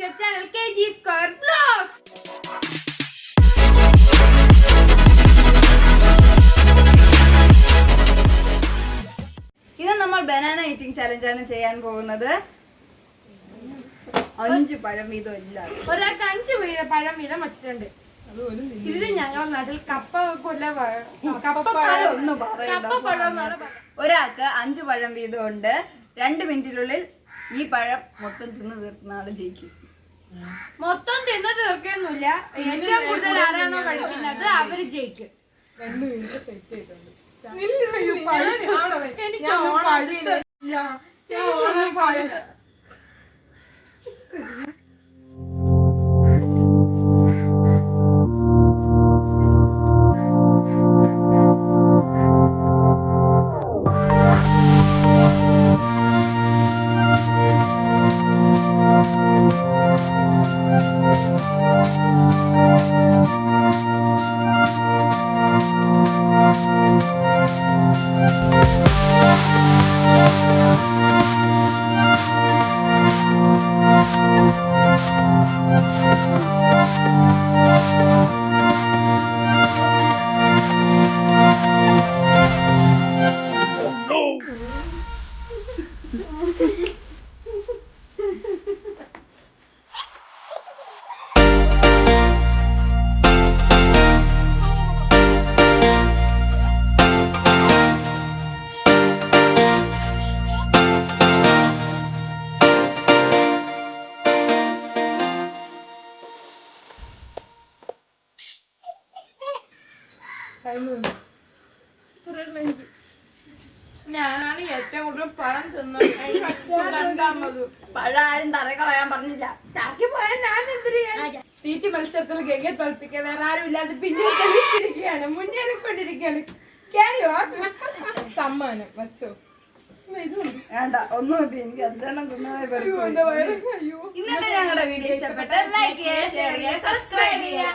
to your channel KG Square Vlogs. ഇന്ന് നമ്മൾ banana eating challenge ആണ് ചെയ്യാൻ പോകുന്നത്. 5 പഴം വീതം ഇല്ല, ഒരാൾക്ക് 5 പഴം വീതം വെച്ചിട്ടുണ്ട്. ഇതില് ഞങ്ങളുടെ നാട്ടിൽ കപ്പ ഒരാൾക്ക് 5 പഴം വീതം ഉണ്ട്. 2 മിനിറ്റിനുള്ളിൽ ഈ പഴം മൊത്തം തിന്ന് തീർക്കുന്ന ആള് ജയിക്കും. മൊത്തം തിന്ന് തീർക്കൊന്നുമില്ല, ഏറ്റവും കൂടുതൽ ആരാണോ കഴിക്കുന്നത് അവര് ജയിക്കും. 2 മിനിറ്റ് സെറ്റ് ചെയ്തിട്ടുണ്ട്. ഞാനാണ് ഏറ്റവും കൂടുതൽ പഴം തിന്നത്. പഴം ആരും തറ കളയാൻ പറഞ്ഞില്ല. ചാക്കി പോയാൽ ഞാൻ എന്തിനാ തീറ്റി മത്സരത്തിൽ ഗംഗ തോൽപ്പിക്കാൻ വേറെ ആരും ഇല്ലാതെ പിന്നെ തെളിച്ചിരിക്കുകയാണ്, മുന്നേറിക്കൊണ്ടിരിക്കുകയാണ്. സമ്മാനം വച്ചോ. വേണ്ട, ഒന്നും മതി. എനിക്ക് അതെണ്ണം തിന്നാതെ ഇന്നത്തെ ഞങ്ങളുടെ വീഡിയോ ഇഷ്ടപ്പെട്ട ലൈക്ക് ചെയ്യുക, ഷെയർ ചെയ്യുക, സബ്സ്ക്രൈബ് ചെയ്യുക.